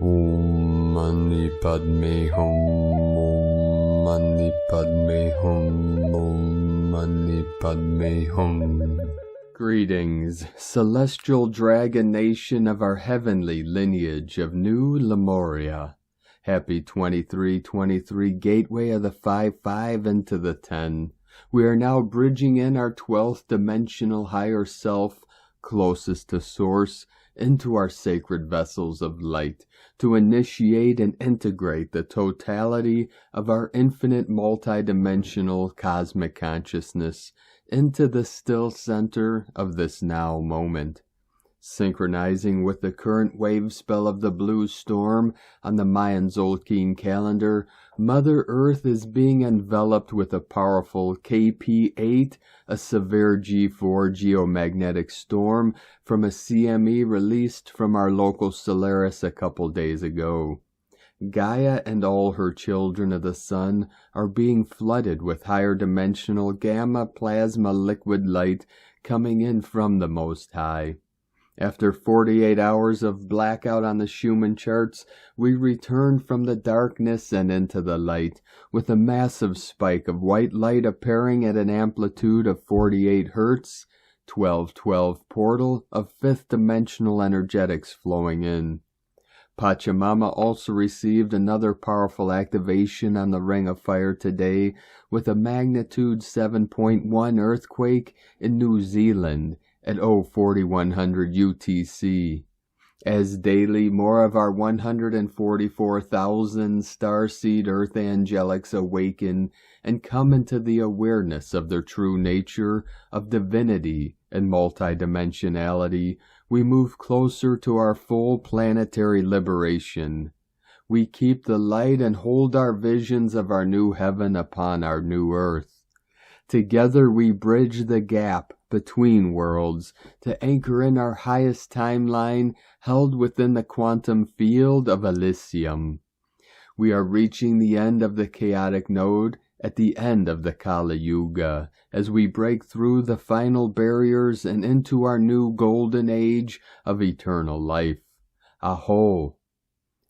Om Mani Padme Hum. Om Mani Padme Hum. Om Mani Padme Hum. Greetings, celestial dragon nation of our heavenly lineage of New Lemuria. Happy 2323 gateway of the 5-5 into the 10. We are now bridging in our 12th dimensional higher self, closest to source, into our sacred vessels of light, to initiate and integrate the totality of our infinite multidimensional cosmic consciousness into the still center of this now moment. Synchronizing with the current wave spell of the blue storm on the Mayan Zolkin calendar, Mother Earth is being enveloped with a powerful KP8, a severe G4 geomagnetic storm from a CME released from our local Solaris a couple days ago. Gaia and all her children of the sun are being flooded with higher dimensional gamma plasma liquid light coming in from the Most High. After 48 hours of blackout on the Schumann charts, we return from the darkness and into the light, with a massive spike of white light appearing at an amplitude of 48 Hz, 1212 portal of fifth dimensional energetics flowing in. Pachamama also received another powerful activation on the Ring of Fire today with a magnitude 7.1 earthquake in New Zealand at 4100 UTC. As daily more of our 144,000 starseed earth angelics awaken and come into the awareness of their true nature of divinity and multidimensionality, we move closer to our full planetary liberation. We keep the light and hold our visions of our new heaven upon our new earth. Together we bridge the gap between worlds to anchor in our highest timeline held within the quantum field of Elysium. We are reaching the end of the chaotic node at the end of the Kali Yuga as we break through the final barriers and into our new golden age of eternal life. Aho!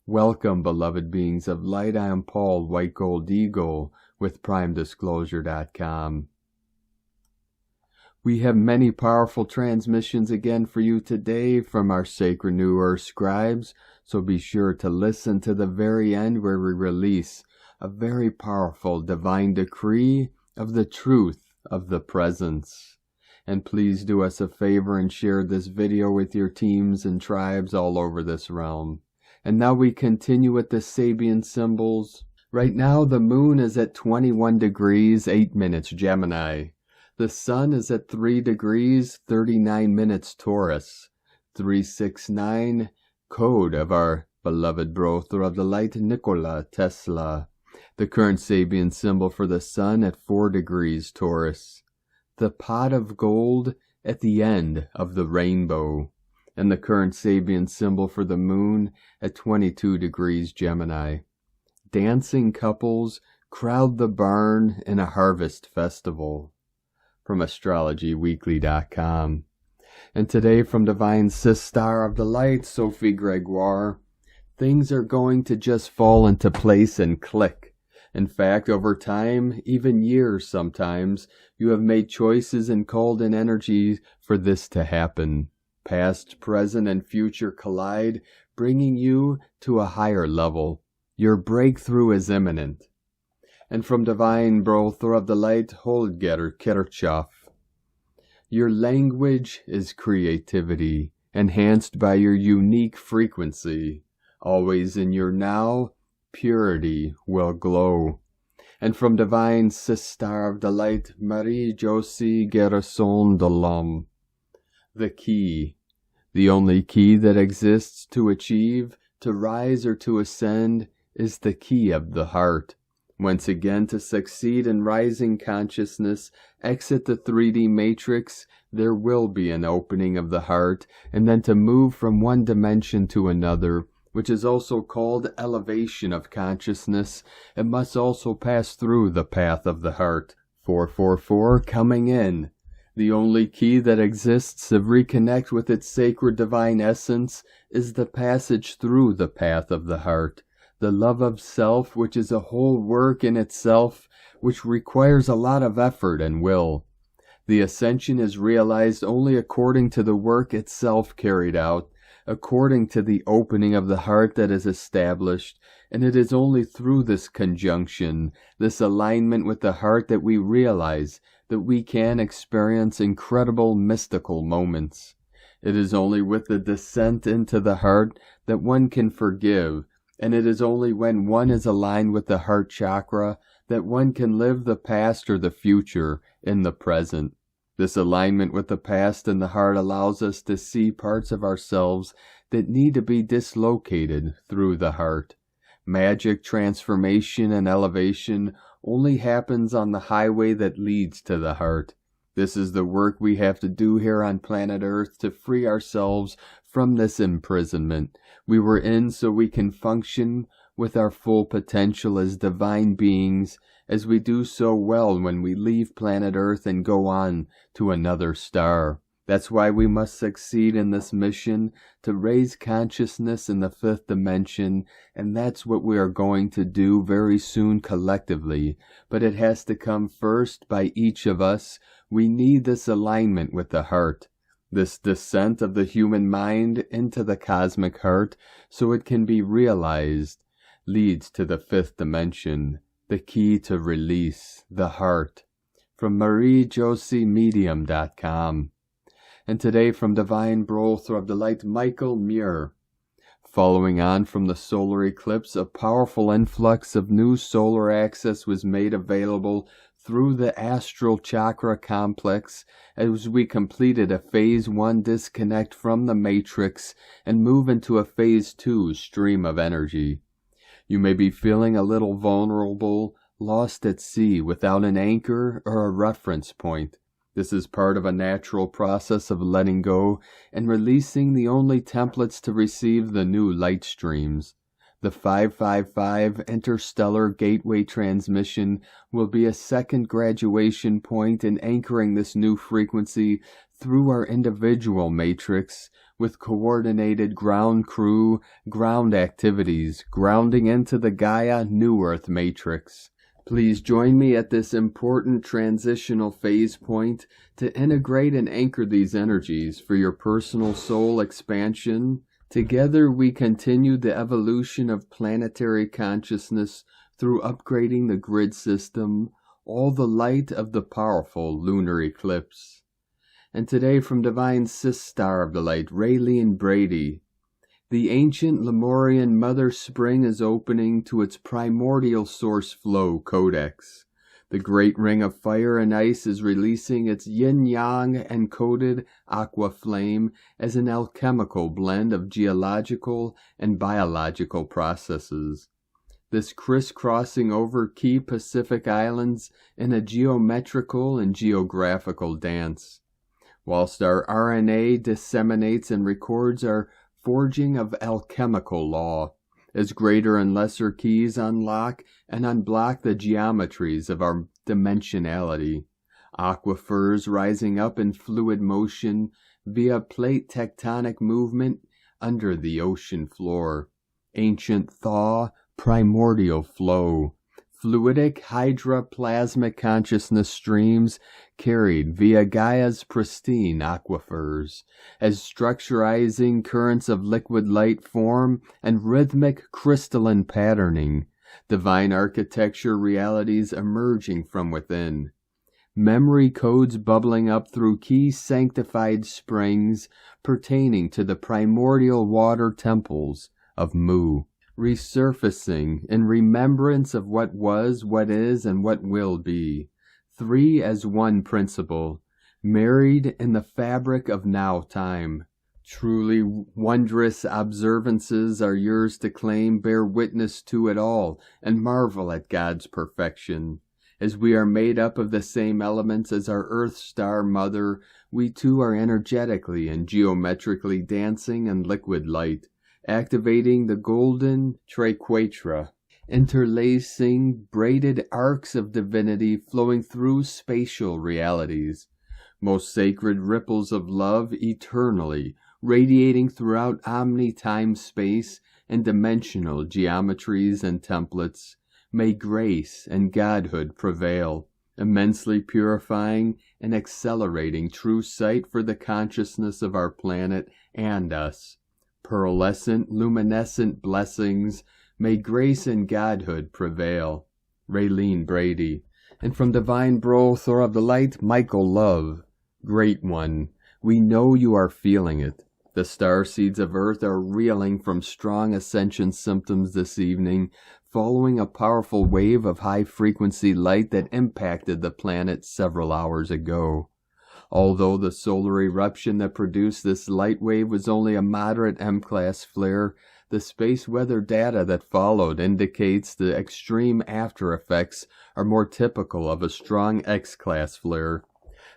Welcome, beloved beings of light. I am Paul, White Gold Eagle, with PrimeDisclosure.com. We have many powerful transmissions again for you today from our Sacred New Earth scribes, so be sure to listen to the very end where we release a very powerful divine decree of the truth of the presence. And please do us a favor and share this video with your teams and tribes all over this realm. And now we continue with the Sabian symbols. Right now the moon is at 21 degrees 8 minutes Gemini. The sun is at 3 degrees 39 minutes Taurus. 369, code of our beloved brother of the light, Nikola Tesla. The current Sabian symbol for the sun at 4 degrees Taurus. The pot of gold at the end of the rainbow. And the current Sabian symbol for the moon at 22 degrees Gemini. Dancing couples crowd the barn in a harvest festival. From astrologyweekly.com. And today from Divine Sister of the Light, Sophie Gregoire, things are going to just fall into place and click. In fact, over time, even years sometimes, you have made choices and called in energy for this to happen. Past, present, and future collide, bringing you to a higher level. Your breakthrough is imminent. And from Divine Brother of the Light, Holger Kirchhoff. Your language is creativity, enhanced by your unique frequency. Always in your now, purity will glow. And from Divine Sister of the Light, Marie-Josie Garrison de l'Homme. The key, the only key that exists to achieve, to rise or to ascend, is the key of the heart. Once again, to succeed in rising consciousness, exit the 3D matrix, there will be an opening of the heart, and then to move from one dimension to another, which is also called elevation of consciousness, it must also pass through the path of the heart. 444 coming in. The only key that exists to reconnect with its sacred divine essence is the passage through the path of the heart, the love of self, which is a whole work in itself, which requires a lot of effort and will. The ascension is realized only according to the work itself carried out, according to the opening of the heart that is established, and it is only through this conjunction, this alignment with the heart, that we realize that we can experience incredible mystical moments. It is only with the descent into the heart that one can forgive, and it is only when one is aligned with the heart chakra that one can live the past or the future in the present. This alignment with the past and the heart allows us to see parts of ourselves that need to be dislocated through the heart. Magic, transformation, and elevation only happens on the highway that leads to the heart. This is the work we have to do here on planet Earth to free ourselves from this imprisonment we were in, so we can function with our full potential as divine beings, as we do so well when we leave planet Earth and go on to another star. That's why we must succeed in this mission to raise consciousness in the fifth dimension, and that's what we are going to do very soon collectively. But it has to come first by each of us. We need this alignment with the heart, this descent of the human mind into the cosmic heart, so it can be realized, leads to the fifth dimension, the key to release, the heart. From MarieJosieMedium.com. And today from Divine Brothel of the Light, Michael Muir. Following on from the solar eclipse, a powerful influx of new solar access was made available through the astral chakra complex as we completed a phase 1 disconnect from the matrix and move into a phase 2 stream of energy. You may be feeling a little vulnerable, lost at sea without an anchor or a reference point. This is part of a natural process of letting go and releasing the only templates to receive the new light streams. The 555 Interstellar Gateway Transmission will be a second graduation point in anchoring this new frequency through our individual matrix with coordinated ground crew, ground activities, grounding into the Gaia New Earth matrix. Please join me at this important transitional phase point to integrate and anchor these energies for your personal soul expansion. Together we continue the evolution of planetary consciousness through upgrading the grid system, all the light of the powerful lunar eclipse. And today from Divine Sister of the Light, Raylene Brady. The ancient Lemurian Mother Spring is opening to its primordial source flow codex. The great ring of fire and ice is releasing its yin-yang encoded aqua flame as an alchemical blend of geological and biological processes. This crisscrossing over key Pacific islands in a geometrical and geographical dance. Whilst our RNA disseminates and records our forging of alchemical law, as greater and lesser keys unlock and unblock the geometries of our dimensionality. Aquifers rising up in fluid motion via plate tectonic movement under the ocean floor. Ancient thaw, primordial flow. Fluidic hydroplasmic consciousness streams carried via Gaia's pristine aquifers, as structurizing currents of liquid light form and rhythmic crystalline patterning, divine architecture realities emerging from within. Memory codes bubbling up through key sanctified springs pertaining to the primordial water temples of Mu. Resurfacing in remembrance of what was, what is, and what will be. 3 as one principle, married in the fabric of now time. Truly wondrous observances are yours to claim, bear witness to it all, and marvel at God's perfection. As we are made up of the same elements as our Earth Star Mother, we too are energetically and geometrically dancing in liquid light, activating the golden triquetra, interlacing braided arcs of divinity flowing through spatial realities. most sacred ripples of love eternally, radiating throughout omni-time-space and dimensional geometries and templates. May grace and godhood prevail, immensely purifying and accelerating true sight for the consciousness of our planet and us. Pearlescent, luminescent blessings, may grace and godhood prevail. Raylene Brady. And from Divine Bro, Thor of the Light, Michael Love. Great One, we know you are feeling it. The star seeds of Earth are reeling from strong ascension symptoms this evening, following a powerful wave of high-frequency light that impacted the planet several hours ago. Although the solar eruption that produced this light wave was only a moderate M-class flare, the space weather data that followed indicates the extreme after effects are more typical of a strong X-class flare.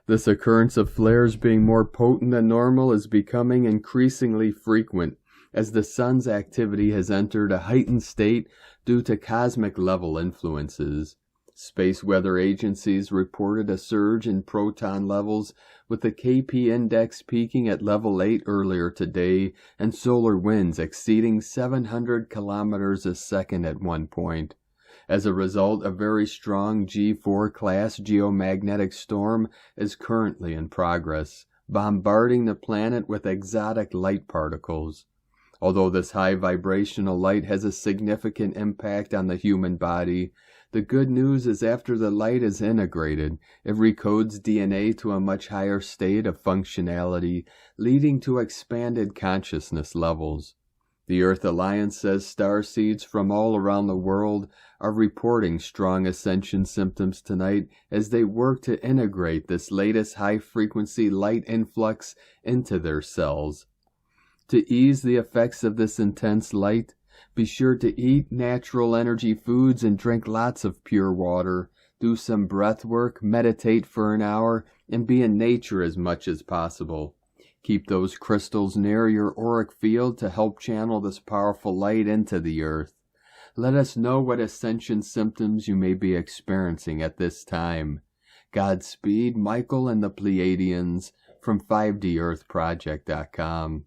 This occurrence of flares being more potent than normal is becoming increasingly frequent as the sun's activity has entered a heightened state due to cosmic level influences. Space weather agencies reported a surge in proton levels, with the KP index peaking at level 8 earlier today and solar winds exceeding 700 kilometers a second at one point. As a result, a very strong G4 class geomagnetic storm is currently in progress, bombarding the planet with exotic light particles. Although this high vibrational light has a significant impact on the human body, the good news is after the light is integrated, it recodes DNA to a much higher state of functionality, leading to expanded consciousness levels. The Earth Alliance says starseeds from all around the world are reporting strong ascension symptoms tonight as they work to integrate this latest high-frequency light influx into their cells. To ease the effects of this intense light, be sure to eat natural energy foods and drink lots of pure water. Do some breath work, meditate for an hour, and be in nature as much as possible. Keep those crystals near your auric field to help channel this powerful light into the earth. Let us know what ascension symptoms you may be experiencing at this time. Godspeed, Michael and the Pleiadians, from 5DEarthProject.com.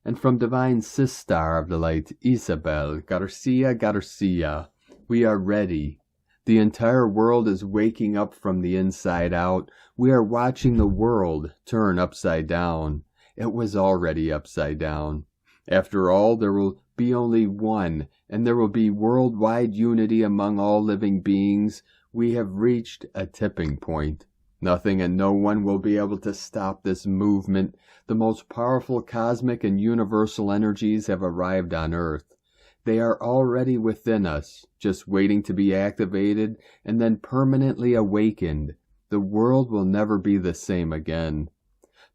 And from Divine Sistar of the Light, Isabel Garcia, we are ready. The entire world is waking up from the inside out. We are watching the world turn upside down. It was already upside down. After all, there will be only one, and there will be worldwide unity among all living beings. We have reached a tipping point. Nothing and no one will be able to stop this movement. The most powerful cosmic and universal energies have arrived on Earth. They are already within us, just waiting to be activated and then permanently awakened. The world will never be the same again.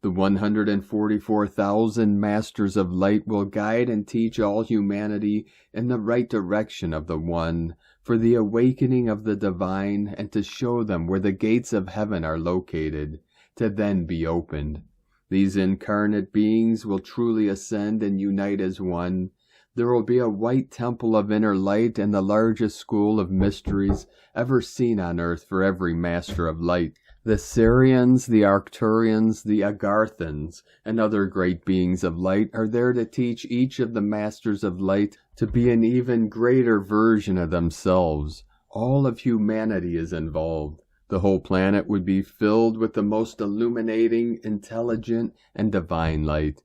The 144,000 Masters of Light will guide and teach all humanity in the right direction of the One, for the awakening of the divine, and to show them where the gates of heaven are located, to then be opened. These incarnate beings will truly ascend and unite as one. There will be a white temple of inner light and the largest school of mysteries ever seen on earth for every Master of Light. The Syrians, the Arcturians, the Agarthans, and other great beings of light are there to teach each of the Masters of Light to be an even greater version of themselves. All of humanity is involved. The whole planet would be filled with the most illuminating, intelligent, and divine light.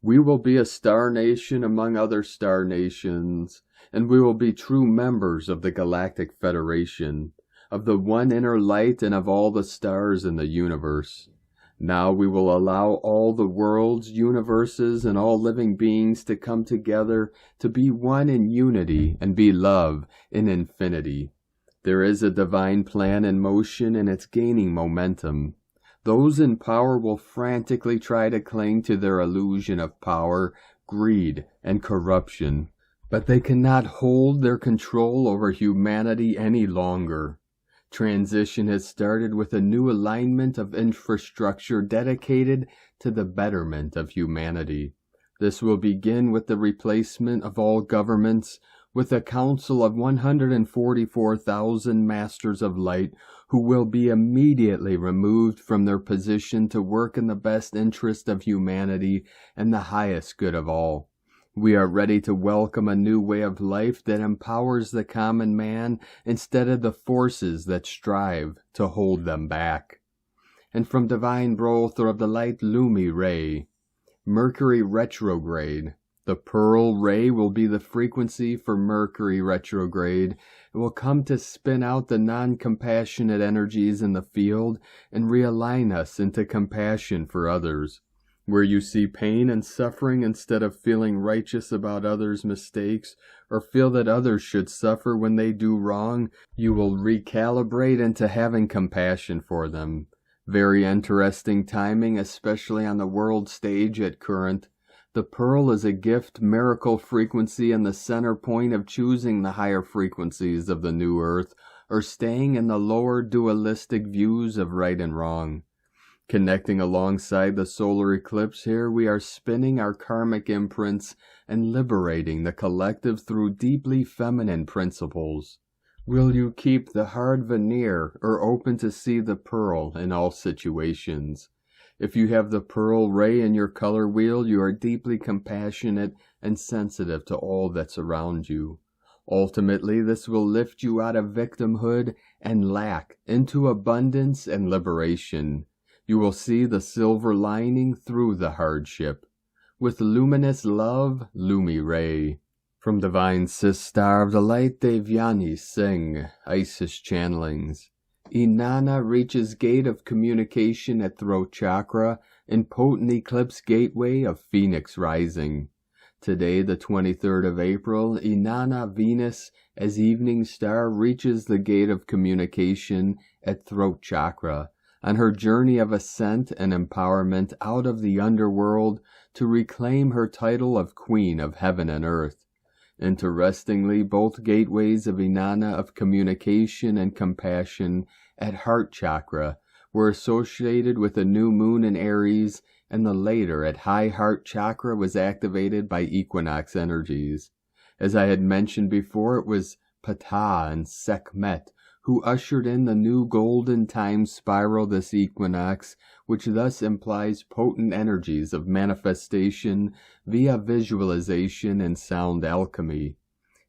We will be a star nation among other star nations, and we will be true members of the Galactic Federation, of the one inner light and of all the stars in the universe. Now we will allow all the worlds, universes, and all living beings to come together to be one in unity and be love in infinity. There is a divine plan in motion and it's gaining momentum. Those in power will frantically try to cling to their illusion of power, greed, and corruption, but they cannot hold their control over humanity any longer. Transition has started with a new alignment of infrastructure dedicated to the betterment of humanity. This will begin with the replacement of all governments, with a council of 144,000 masters of light who will be immediately removed from their position to work in the best interest of humanity and the highest good of all. We are ready to welcome a new way of life that empowers the common man instead of the forces that strive to hold them back. And from Divine Growth of the Light Lumi Ray, Mercury retrograde. The Pearl Ray will be the frequency for Mercury retrograde. It will come to spin out the non-compassionate energies in the field and realign us into compassion for others. Where you see pain and suffering, instead of feeling righteous about others' mistakes or feel that others should suffer when they do wrong, you will recalibrate into having compassion for them. Very interesting timing, especially on the world stage at current. The Pearl is a gift, miracle frequency, and the center point of choosing the higher frequencies of the new earth or staying in the lower dualistic views of right and wrong. Connecting alongside the solar eclipse here, we are spinning our karmic imprints and liberating the collective through deeply feminine principles. Will you keep the hard veneer or open to see the pearl in all situations? If you have the Pearl Ray in your color wheel, you are deeply compassionate and sensitive to all that's around you. Ultimately, this will lift you out of victimhood and lack into abundance and liberation. You will see the silver lining through the hardship. With luminous love, Lumi Ray. From Divine Sister of the Light, Devyani Singh, Isis Channelings. Inanna reaches gate of communication at throat chakra in potent eclipse gateway of Phoenix rising. Today, the 23rd of April, Inanna Venus as evening star reaches the gate of communication at throat chakra on her journey of ascent and empowerment out of the underworld to reclaim her title of Queen of Heaven and Earth. Interestingly, both gateways of Inanna of communication and compassion at heart chakra were associated with a new moon in Aries, and the later at high heart chakra was activated by equinox energies. As I had mentioned before, it was Ptah and Sekhmet who ushered in the new golden time spiral this equinox, which thus implies potent energies of manifestation via visualization and sound alchemy.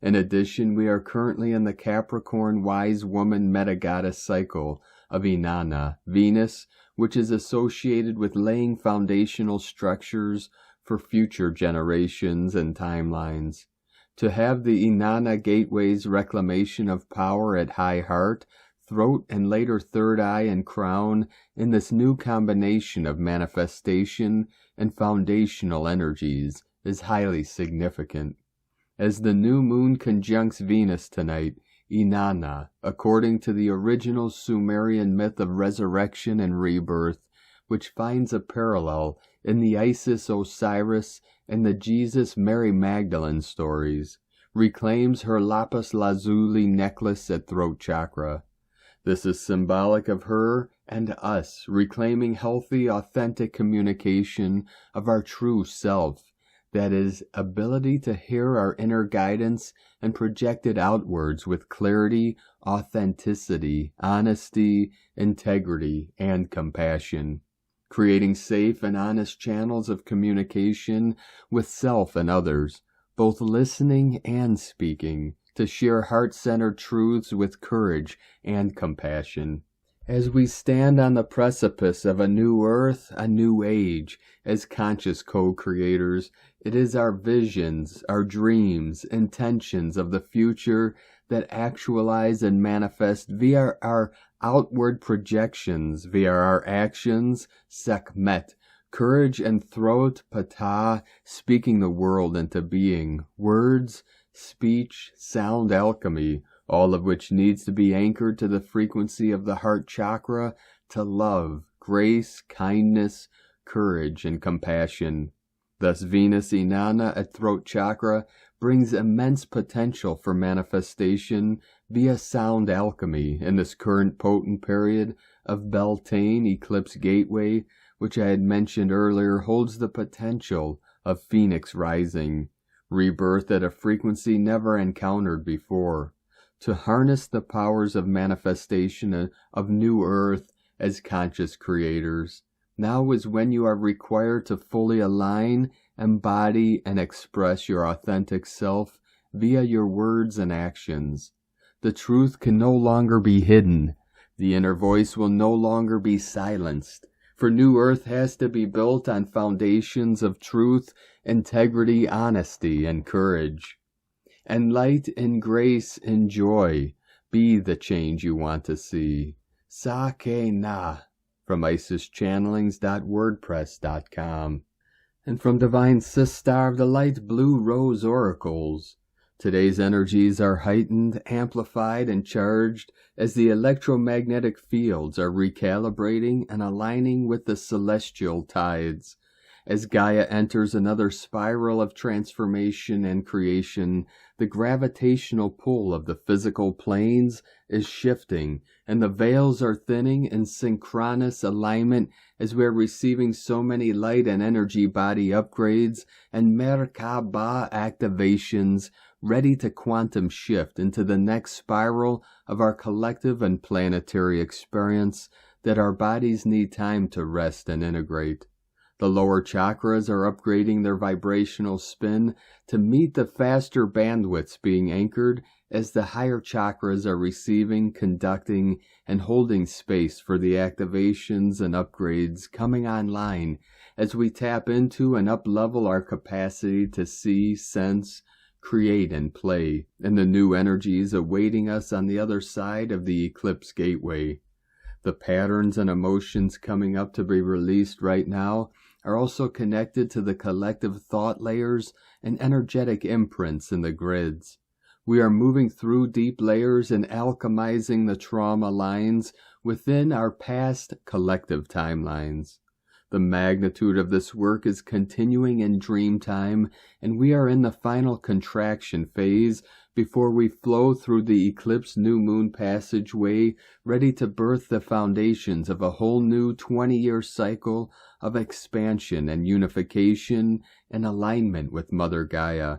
In addition, we are currently in the Capricorn wise woman metagoddess cycle of Inanna, Venus, which is associated with laying foundational structures for future generations and timelines. To have the Inanna gateway's reclamation of power at high heart, throat, and later third eye and crown in this new combination of manifestation and foundational energies is highly significant. As the new moon conjuncts Venus tonight, Inanna, according to the original Sumerian myth of resurrection and rebirth, which finds a parallel in the Isis-Osiris and the Jesus-Mary Magdalene stories, reclaims her lapis lazuli necklace at throat chakra. This is symbolic of her and us reclaiming healthy, authentic communication of our true self, that is, ability to hear our inner guidance and project it outwards with clarity, authenticity, honesty, integrity, and compassion. Creating safe and honest channels of communication with self and others, both listening and speaking, to share heart-centered truths with courage and compassion. As we stand on the precipice of a new earth, a new age, as conscious co-creators, it is our visions, our dreams, intentions of the future that actualize and manifest via our outward projections, via our actions, Sekhmet, courage and throat, Ptah, speaking the world into being, words, speech, sound alchemy, all of which needs to be anchored to the frequency of the heart chakra, to love, grace, kindness, courage, and compassion. Thus Venus Inanna at throat chakra brings immense potential for manifestation via sound alchemy in this current potent period of Beltane eclipse gateway, which I had mentioned earlier holds the potential of Phoenix rising, rebirth at a frequency never encountered before, to harness the powers of manifestation of new earth as conscious creators. Now is when you are required to fully align, embody, and express your authentic self via your words and actions. The truth can no longer be hidden. The inner voice will no longer be silenced. For new earth has to be built on foundations of truth, integrity, honesty, and courage. And light and grace and joy be the change you want to see. Sake na, from isischannelings.wordpress.com. And from Divine Sistar of the Light Blue Rose Oracles. Today's energies are heightened, amplified, and charged as the electromagnetic fields are recalibrating and aligning with the celestial tides. As Gaia enters another spiral of transformation and creation, the gravitational pull of the physical planes is shifting, and the veils are thinning in synchronous alignment as we're receiving so many light and energy body upgrades and Merkaba activations ready to quantum shift into the next spiral of our collective and planetary experience that our bodies need time to rest and integrate. The lower chakras are upgrading their vibrational spin to meet the faster bandwidths being anchored as the higher chakras are receiving, conducting, and holding space for the activations and upgrades coming online as we tap into and up-level our capacity to see, sense, create, and play in the new energies awaiting us on the other side of the eclipse gateway. The patterns and emotions coming up to be released right now are also connected to the collective thought layers and energetic imprints in the grids. We are moving through deep layers and alchemizing the trauma lines within our past collective timelines. The magnitude of this work is continuing in dream time, and we are in the final contraction phase before we flow through the eclipse new moon passageway, ready to birth the foundations of a whole new 20-year cycle of expansion and unification and alignment with Mother Gaia.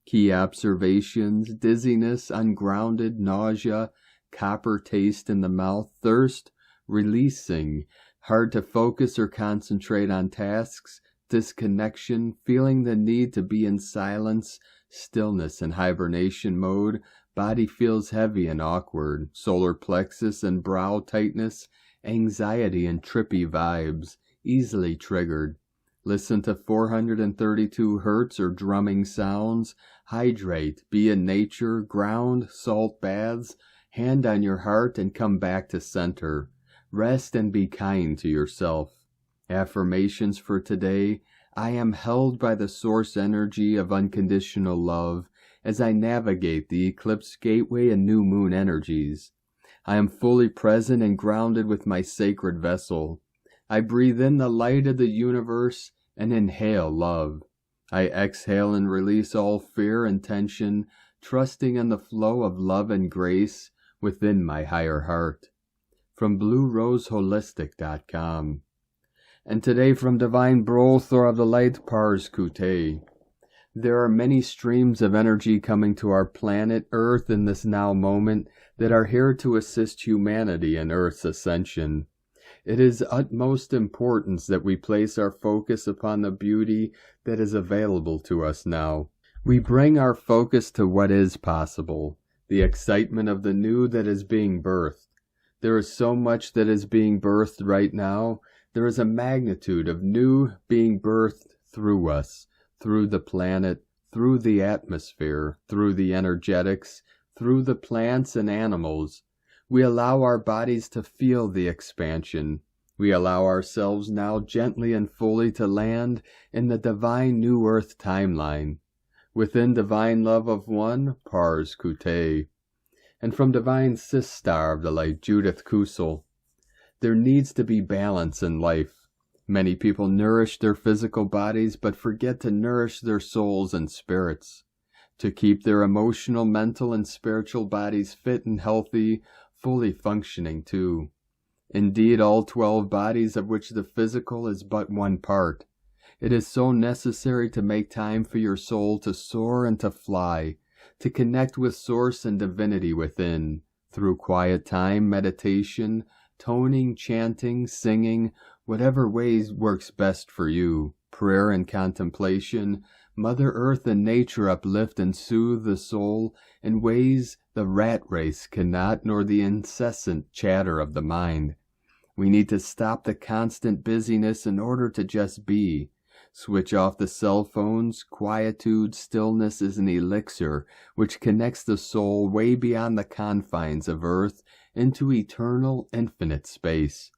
Key observations: dizziness, ungrounded, nausea, copper taste in the mouth, thirst, releasing, hard to focus or concentrate on tasks, disconnection, feeling the need to be in silence, stillness and hibernation mode, body feels heavy and awkward, solar plexus and brow tightness, anxiety and trippy vibes, easily triggered. Listen to 432 hertz or drumming sounds, hydrate, be in nature, ground, salt baths, hand on your heart and come back to center. Rest and be kind to yourself. Affirmations for today: I am held by the source energy of unconditional love as I navigate the eclipse gateway and new moon energies. I am fully present and grounded with my sacred vessel. I breathe in the light of the universe and inhale love. I exhale and release all fear and tension, trusting in the flow of love and grace within my higher heart. From BlueRoseHolistic.com. And today from Divine Brothor of the Light Pars Kute. There are many streams of energy coming to our planet Earth in this now moment that are here to assist humanity in Earth's ascension. It is utmost importance that we place our focus upon the beauty that is available to us now. We bring our focus to what is possible, the excitement of the new that is being birthed. There is so much that is being birthed right now. There is a magnitude of new being birthed through us, through the planet, through the atmosphere, through the energetics, through the plants and animals. We allow our bodies to feel the expansion. We allow ourselves now gently and fully to land in the divine new earth timeline. Within divine love of one, Pars Kute. And from Divine Sistar of the Light, Judith Kusel. There needs to be balance in life. Many people nourish their physical bodies but forget to nourish their souls and spirits. To keep their emotional, mental, and spiritual bodies fit and healthy, fully functioning too. Indeed, all 12 bodies of which the physical is but one part. It is so necessary to make time for your soul to soar and to fly, to connect with Source and divinity within, through quiet time, meditation, toning, chanting, singing, whatever ways works best for you, prayer and contemplation. Mother Earth and nature uplift and soothe the soul in ways the rat race cannot, nor the incessant chatter of the mind. We need to stop the constant busyness in order to just be. Switch off the cell phones. Quietude, stillness is an elixir which connects the soul way beyond the confines of earth into eternal, infinite space.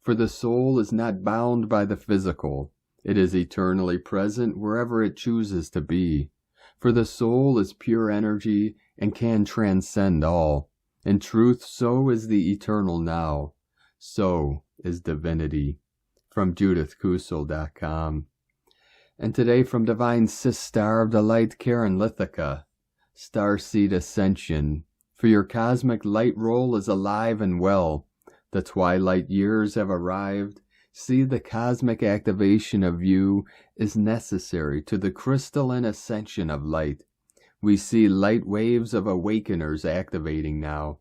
For the soul is not bound by the physical. It is eternally present wherever it chooses to be. For the soul is pure energy and can transcend all. In truth, so is the eternal now. So is divinity. From JudithCusel.com. And today from Divine Sister of the Light, Karen Lithica, Starseed Ascension. For your cosmic light roll is alive and well. The twilight years have arrived. See, the cosmic activation of you is necessary to the crystalline ascension of light. We see light waves of awakeners activating now.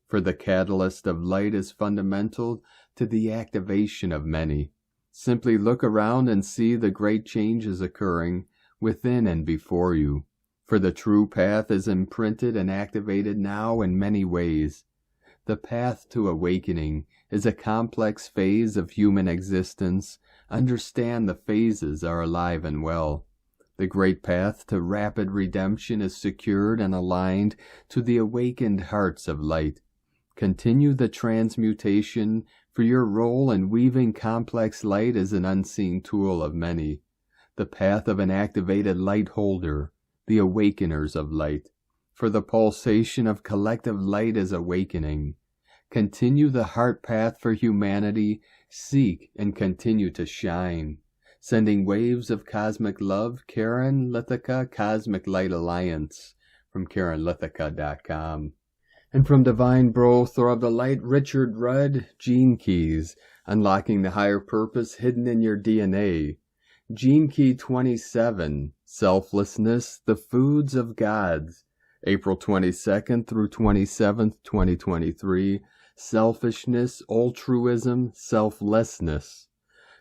For the catalyst of light is fundamental to the activation of many. Simply look around and see the great changes occurring within and before you. For the true path is imprinted and activated now in many ways. The path to awakening is a complex phase of human existence. Understand the phases are alive and well. The great path to rapid redemption is secured and aligned to the awakened hearts of light. Continue the transmutation, for your role in weaving complex light is an unseen tool of many. The path of an activated light holder, the awakeners of light. For the pulsation of collective light is awakening. Continue the heart path for humanity. Seek and continue to shine. Sending waves of cosmic love. Karen Lithica, Cosmic Light Alliance. From KarenLithica.com. And from Divine Brother of the Light, Richard Rudd, Gene Keys, Unlocking the Higher Purpose Hidden in Your DNA. Gene Key 27, Selflessness, the Foods of Gods. April 22nd through 27th, 2023. Selfishness, altruism, selflessness.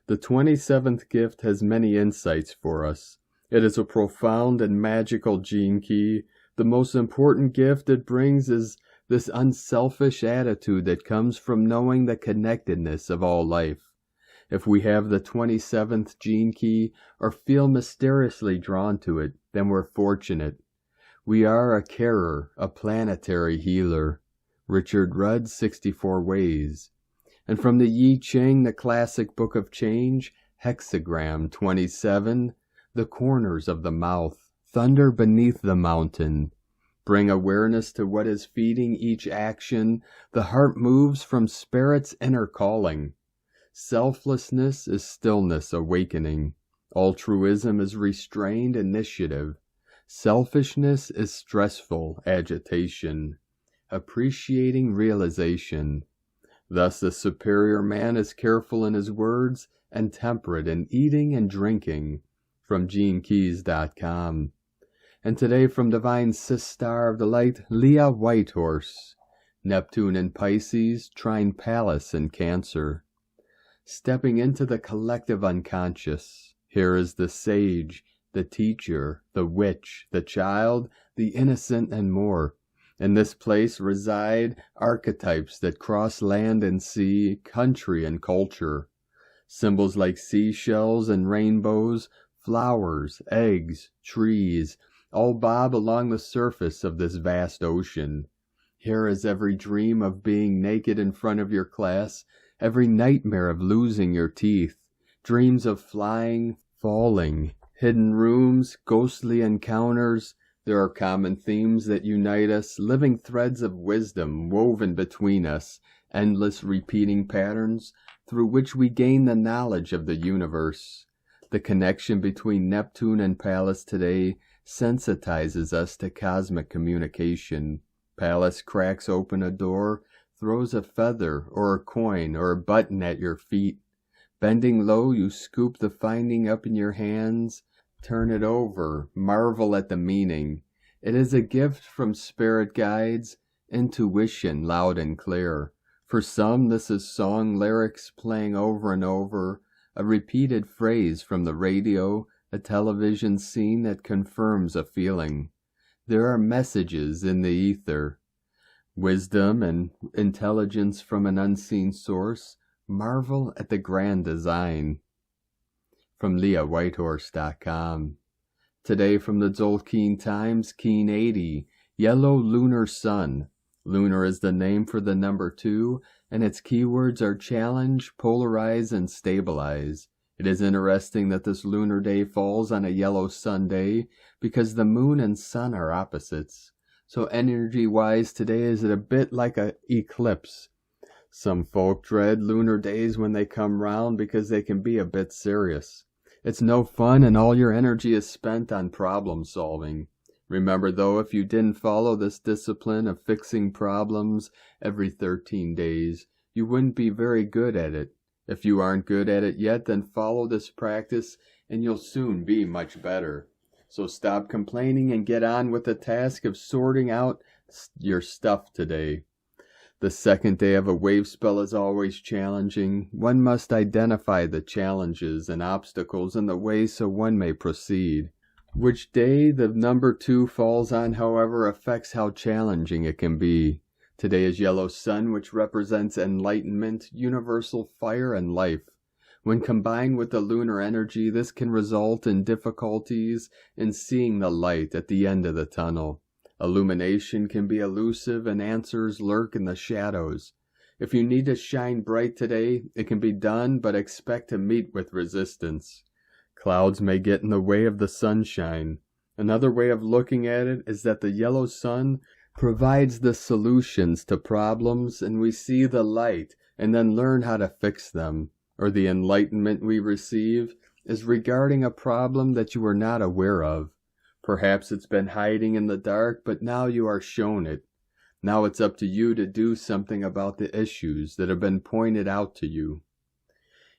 The 27th gift has many insights for us. It is a profound and magical gene key. The most important gift it brings is this unselfish attitude that comes from knowing the connectedness of all life. If we have the 27th gene key or feel mysteriously drawn to it, then we're fortunate. We are a carer, a planetary healer. Richard Rudd, 64 Ways. And from the Yi Ching, the classic book of change, hexagram 27, the corners of the mouth, thunder beneath the mountain. Bring awareness to what is feeding each action. The heart moves from spirit's inner calling. Selflessness is stillness awakening. Altruism is restrained initiative. Selfishness is stressful agitation. Appreciating realization. Thus the superior man is careful in his words and temperate in eating and drinking. From GeneKeys.com. And today from Divine Sister of the Light, Leah Whitehorse. Neptune in Pisces, trine Pallas in Cancer. Stepping into the collective unconscious. Here is the sage, the teacher, the witch, the child, the innocent, and more. In this place reside archetypes that cross land and sea, country and culture. Symbols like seashells and rainbows, flowers, eggs, trees, all bob along the surface of this vast ocean. Here is every dream of being naked in front of your class, every nightmare of losing your teeth, dreams of flying, falling, hidden rooms, ghostly encounters. There are common themes that unite us, living threads of wisdom woven between us, endless repeating patterns through which we gain the knowledge of the universe. The connection between Neptune and Pallas today sensitizes us to cosmic communication. Pallas cracks open a door, throws a feather or a coin or a button at your feet. Bending low, you scoop the finding up in your hands. Turn it over, marvel at the meaning. It is a gift from spirit guides, intuition loud and clear. For some, this is song lyrics playing over and over, a repeated phrase from the radio, a television scene that confirms a feeling. There are messages in the ether. Wisdom and intelligence from an unseen source. Marvel at the grand design. From LeahWhitehorse.com. Today from the Tzolk'in Times, Keen 80, Yellow Lunar Sun. Lunar is the name for the number 2, and its keywords are challenge, polarize, and stabilize. It is interesting that this lunar day falls on a yellow sun day because the moon and sun are opposites. So energy-wise today is a bit like an eclipse. Some folk dread lunar days when they come round because they can be a bit serious. It's no fun and all your energy is spent on problem solving. Remember though, if you didn't follow this discipline of fixing problems every 13 days, you wouldn't be very good at it. If you aren't good at it yet, then follow this practice and you'll soon be much better. So stop complaining and get on with the task of sorting out your stuff today. The second day of a wave spell is always challenging. One must identify the challenges and obstacles in the way so one may proceed. Which day the number 2 falls on, however, affects how challenging it can be. Today is Yellow Sun, which represents enlightenment, universal fire, and life. When combined with the lunar energy, this can result in difficulties in seeing the light at the end of the tunnel. Illumination can be elusive and answers lurk in the shadows. If you need to shine bright today, it can be done, but expect to meet with resistance. Clouds may get in the way of the sunshine. Another way of looking at it is that the yellow sun provides the solutions to problems, and we see the light and then learn how to fix them. Or the enlightenment we receive is regarding a problem that you were not aware of. Perhaps it's been hiding in the dark, but now you are shown it. Now it's up to you to do something about the issues that have been pointed out to you.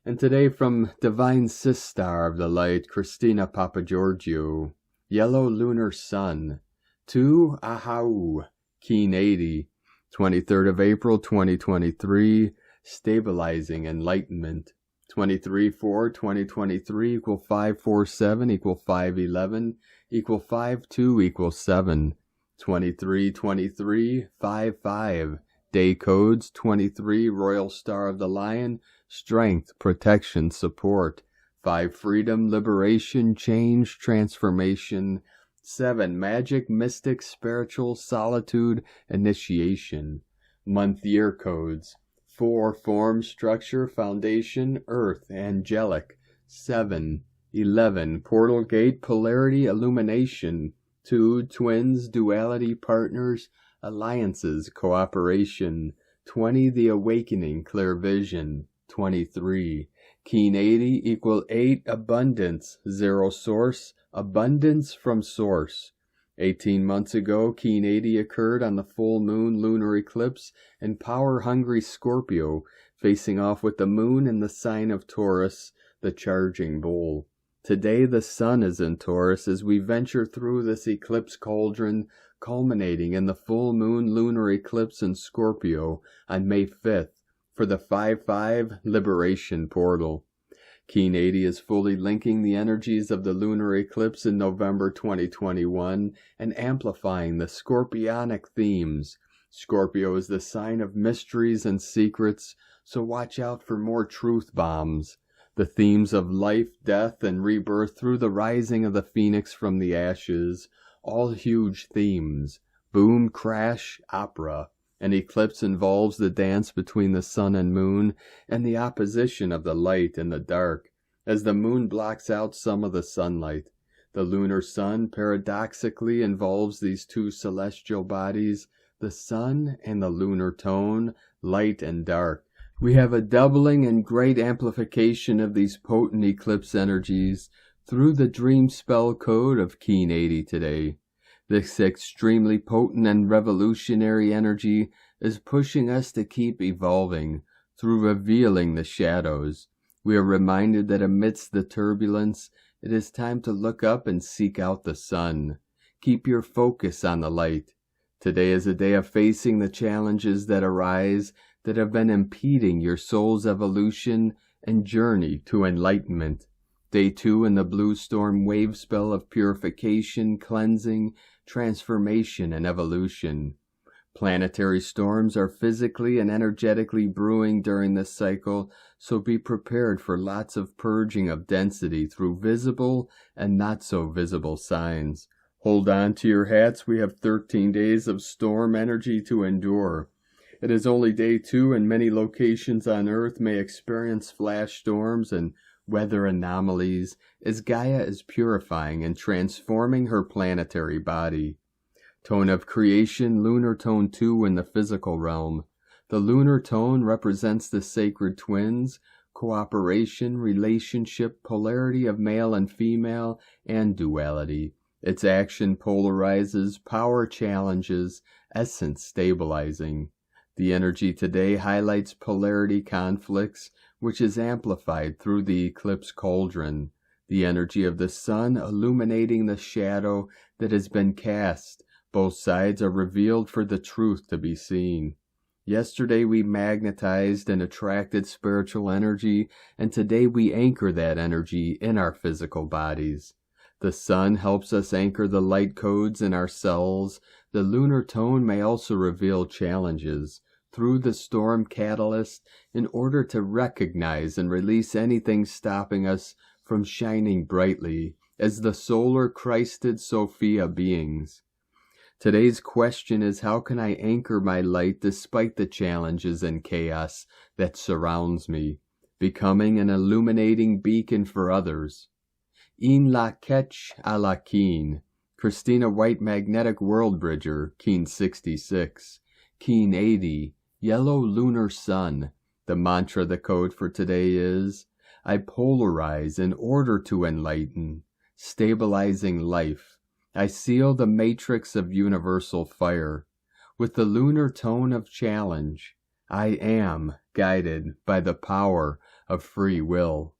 And today from Divine Sistar of the Light, Christina Papagiorgio, Yellow Lunar Sun, 2 Ahau, Keen 80, 23rd of April 2023, Stabilizing Enlightenment. 23/4/2023 equal 547 equal 511 equal 52 equal 7. 23/23/55. Day codes 23 Royal Star of the Lion, Strength, Protection, Support. 5 Freedom, Liberation, Change, Transformation. 7 Magic, Mystic, Spiritual, Solitude, Initiation. Month year codes 4 Form, Structure, Foundation, Earth, Angelic. 7 11 Portal Gate, Polarity, Illumination. 2 Twins, Duality, Partners, Alliances, Cooperation. 20 The Awakening, Clear Vision. 23 Keen 80 equal 8 Abundance, 0 Source, Abundance from Source. 18 months ago, Keen 80 occurred on the full moon lunar eclipse in power-hungry Scorpio, facing off with the moon in the sign of Taurus, the charging bull. Today the sun is in Taurus as we venture through this eclipse cauldron, culminating in the full moon lunar eclipse in Scorpio on May 5th for the 5/5 Liberation Portal. Keen 80 is fully linking the energies of the lunar eclipse in November 2021 and amplifying the scorpionic themes. Scorpio is the sign of mysteries and secrets, so watch out for more truth bombs. The themes of life, death, and rebirth through the rising of the phoenix from the ashes, all huge themes. Boom, crash, opera. An eclipse involves the dance between the sun and moon and the opposition of the light and the dark, as the moon blocks out some of the sunlight. The lunar sun paradoxically involves these two celestial bodies, the sun and the lunar tone, light and dark. We have a doubling and great amplification of these potent eclipse energies through the dream spell code of Keen 80 today. This extremely potent and revolutionary energy is pushing us to keep evolving through revealing the shadows. We are reminded that amidst the turbulence, it is time to look up and seek out the sun. Keep your focus on the light. Today is a day of facing the challenges that arise that have been impeding your soul's evolution and journey to enlightenment. Day 2 in the blue storm wave spell of purification, cleansing, transformation, and evolution. Planetary storms are physically and energetically brewing during this cycle, so be prepared for lots of purging of density through visible and not so visible signs. Hold on to your hats, we have 13 days of storm energy to endure. It is only day 2 and many locations on Earth may experience flash storms and weather anomalies as Gaia is purifying and transforming her planetary body. Tone of creation, lunar tone 2 in the physical realm. The lunar tone represents the sacred twins, cooperation, relationship, polarity of male and female, and duality. Its action polarizes, power challenges, essence stabilizing. The energy today highlights polarity conflicts, which is amplified through the eclipse cauldron. The energy of the sun illuminating the shadow that has been cast. Both sides are revealed for the truth to be seen. Yesterday we magnetized and attracted spiritual energy, and today we anchor that energy in our physical bodies. The sun helps us anchor the light codes in our cells. The lunar tone may also reveal challenges through the storm catalyst in order to recognize and release anything stopping us from shining brightly as the solar Christed Sophia beings. Today's question is, how can I anchor my light despite the challenges and chaos that surrounds me, becoming an illuminating beacon for others? In la ketch a la keen. Christina White Magnetic World Bridger, Keen 66. Keen 80. Yellow Lunar Sun. The mantra, the code for today is, I polarize in order to enlighten, stabilizing life. I seal the matrix of universal fire. With the lunar tone of challenge, I am guided by the power of free will.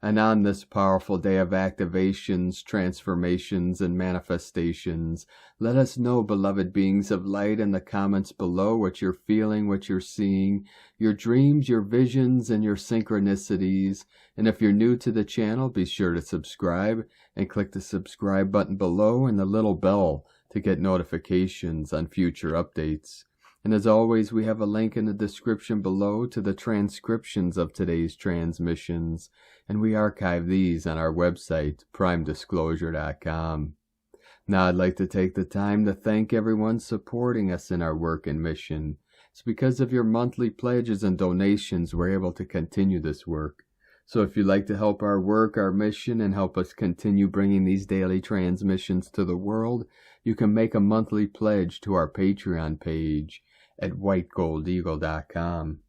And on this powerful day of activations, transformations, and manifestations, let us know, beloved beings of light, in the comments below what you're feeling, what you're seeing, your dreams, your visions, and your synchronicities. And if you're new to the channel, be sure to subscribe and click the subscribe button below and the little bell to get notifications on future updates. And as always, we have a link in the description below to the transcriptions of today's transmissions, and we archive these on our website, primedisclosure.com. Now I'd like to take the time to thank everyone supporting us in our work and mission. It's because of your monthly pledges and donations we're able to continue this work. So if you'd like to help our work, our mission, and help us continue bringing these daily transmissions to the world, you can make a monthly pledge to our Patreon page at whitegoldeagle.com.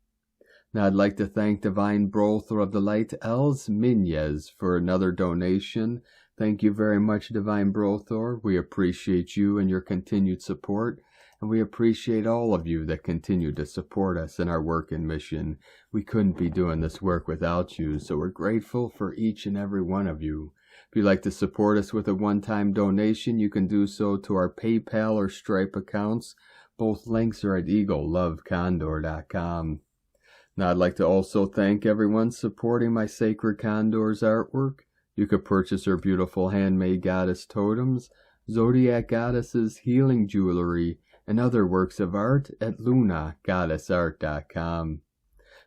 Now I'd like to thank Divine Brother of the Light, Els Minez, for another donation. Thank you very much, Divine Brother. We appreciate you and your continued support, and we appreciate all of you that continue to support us in our work and mission. We couldn't be doing this work without you, so we're grateful for each and every one of you. If you'd like to support us with a one-time donation, you can do so to our PayPal or Stripe accounts. Both links are at eaglelovecondor.com. Now I'd like to also thank everyone supporting my Sacred Condor's artwork. You could purchase her beautiful handmade goddess totems, zodiac goddesses, healing jewelry, and other works of art at lunagoddessart.com.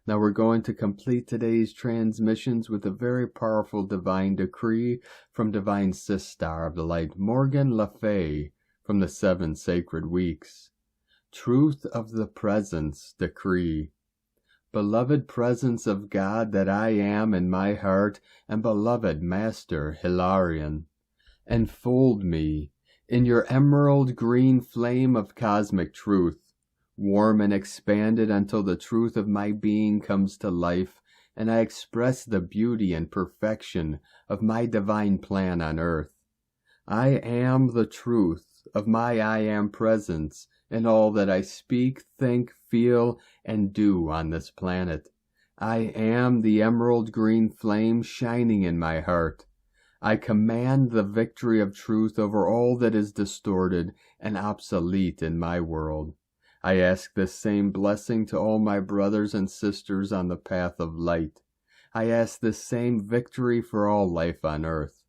Now we're going to complete today's transmissions with a very powerful divine decree from Divine Sister of the Light, Morgan Le Fay, from the 7 Sacred Weeks. Truth of the Presence Decree. Beloved presence of God that I am in my heart, and beloved Master Hilarion, enfold me in your emerald green flame of cosmic truth, warm and expanded until the truth of my being comes to life, and I express the beauty and perfection of my divine plan on earth. I am the truth of my I am presence in all that I speak, think, feel, and do on this planet. I am the emerald green flame shining in my heart. I command the victory of truth over all that is distorted and obsolete in my world. I ask this same blessing to all my brothers and sisters on the path of light. I ask this same victory for all life on earth.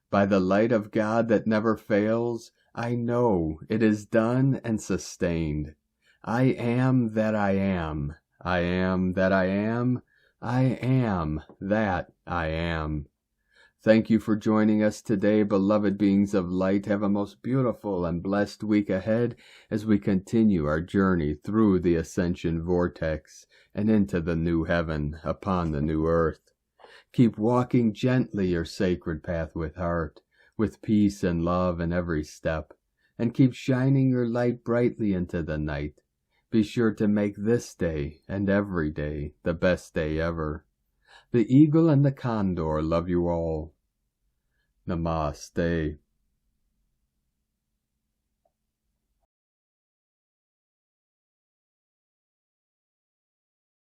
By the light of God that never fails, I know it is done and sustained. I am that I am. I am that I am. I am that I am. Thank you for joining us today, beloved beings of light. Have a most beautiful and blessed week ahead as we continue our journey through the ascension vortex and into the new heaven upon the new earth. Keep walking gently your sacred path with heart, with peace and love in every step, and keep shining your light brightly into the night. Be sure to make this day and every day the best day ever. The eagle and the condor love you all. Namaste.